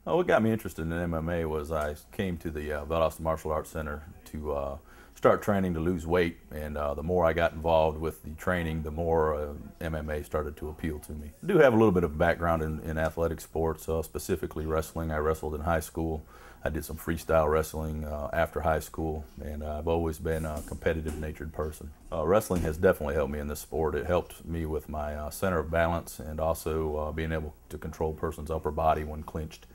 Oh, what got me interested in MMA was I came to the Valdosta Martial Arts Center to start training to lose weight, and the more I got involved with the training, the more MMA started to appeal to me. I do have a little bit of background in athletic sports, specifically wrestling. I wrestled in high school. I did some freestyle wrestling after high school, and I've always been a competitive natured person. Wrestling has definitely helped me in this sport. It helped me with my center of balance and also being able to control a person's upper body when clinched.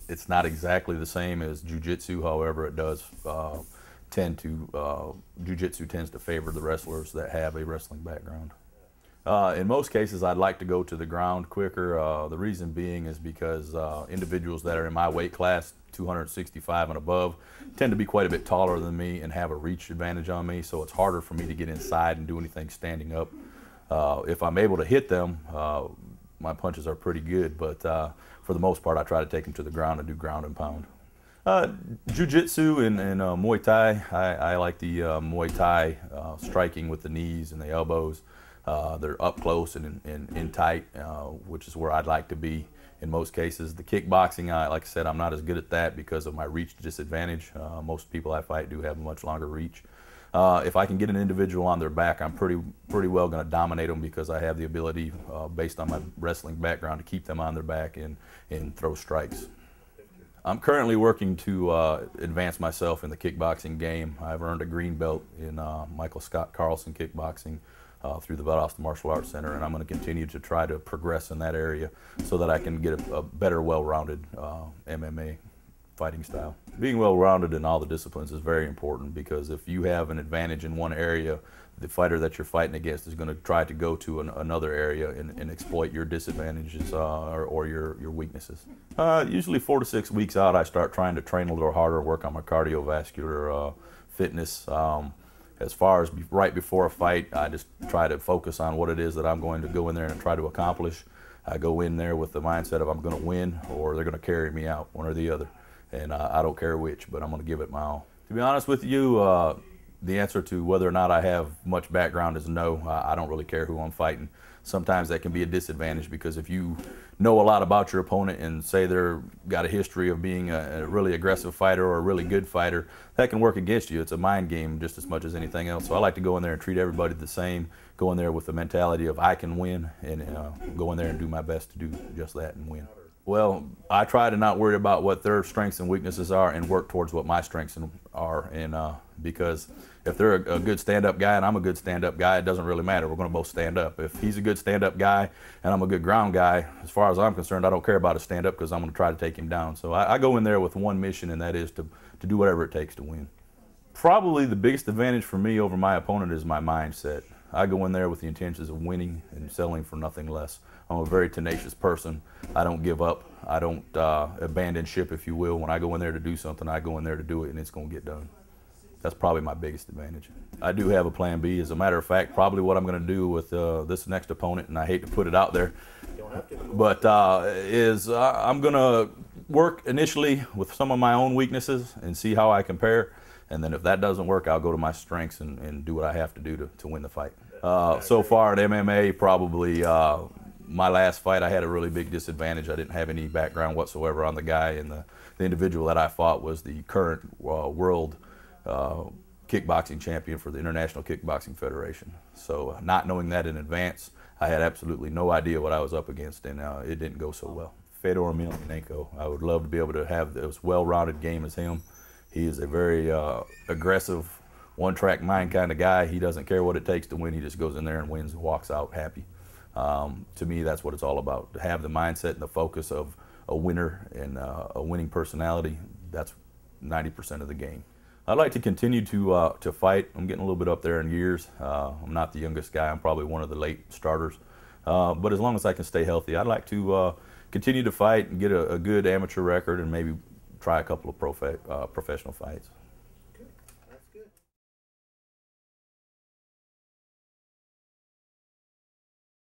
It's not exactly the same as jiu-jitsu, however, it does jiu-jitsu tends to favor the wrestlers that have a wrestling background. In most cases, I'd like to go to the ground quicker. The reason being is because individuals that are in my weight class, 265 and above, tend to be quite a bit taller than me and have a reach advantage on me, so it's harder for me to get inside and do anything standing up. If I'm able to hit them, my punches are pretty good, but for the most part, I try to take them to the ground and do ground and pound. Jiu-jitsu and Muay Thai. I like the Muay Thai striking with the knees and the elbows. They're up close and in tight, which is where I'd like to be in most cases. The kickboxing, like I said, I'm not as good at that because of my reach disadvantage. Most people I fight do have a much longer reach. If I can get an individual on their back, I'm pretty well going to dominate them because I have the ability, based on my wrestling background, to keep them on their back and throw strikes. I'm currently working to advance myself in the kickboxing game. I've earned a green belt in Michael Scott Carlson kickboxing through the Valdosta Martial Arts Center, and I'm going to continue to try to progress in that area so that I can get a better, well-rounded MMA fighting style. Being well-rounded in all the disciplines is very important because if you have an advantage in one area, the fighter that you're fighting against is going to try to go to another area and exploit your disadvantages or your weaknesses. Usually 4 to 6 weeks out, I start trying to train a little harder, work on my cardiovascular fitness. As far as right before a fight, I just try to focus on what it is that I'm going to go in there and try to accomplish. I go in there with the mindset of I'm going to win or they're going to carry me out, one or the other. And I don't care which, but I'm going to give it my all. To be honest with you, the answer to whether or not I have much background is no. I don't really care who I'm fighting. Sometimes that can be a disadvantage because if you know a lot about your opponent and say they've got a history of being a really aggressive fighter or a really good fighter, that can work against you. It's a mind game just as much as anything else. So I like to go in there and treat everybody the same, go in there with the mentality of I can win, and go in there and do my best to do just that and win. Well, I try to not worry about what their strengths and weaknesses are and work towards what my strengths are. And because if they're a good stand-up guy and I'm a good stand-up guy, it doesn't really matter. We're going to both stand up. If he's a good stand-up guy and I'm a good ground guy, as far as I'm concerned, I don't care about his stand-up because I'm going to try to take him down. So I go in there with one mission, and that is to do whatever it takes to win. Probably the biggest advantage for me over my opponent is my mindset. I go in there with the intentions of winning and settling for nothing less. I'm a very tenacious person. I don't give up. I don't abandon ship, if you will. When I go in there to do something, I go in there to do it, and it's going to get done. That's probably my biggest advantage. I do have a plan B. As a matter of fact, probably what I'm going to do with this next opponent, and I hate to put it out there, but I'm going to work initially with some of my own weaknesses and see how I compare. And then if that doesn't work, I'll go to my strengths and do what I have to do to win the fight. So far in MMA, probably my last fight, I had a really big disadvantage. I didn't have any background whatsoever on the guy, and the individual that I fought was the current world kickboxing champion for the International Kickboxing Federation. So not knowing that in advance, I had absolutely no idea what I was up against, and it didn't go so well. Fedor Emelianenko, I would love to be able to have as well-rounded game as him. He is a very aggressive, one-track mind kind of guy. He doesn't care what it takes to win. He just goes in there and wins and walks out happy. To me, that's what it's all about. To have the mindset and the focus of a winner and a winning personality, that's 90% of the game. I'd like to continue to fight. I'm getting a little bit up there in years. I'm not the youngest guy. I'm probably one of the late starters. But as long as I can stay healthy, I'd like to continue to fight and get a good amateur record and maybe try a couple of professional fights.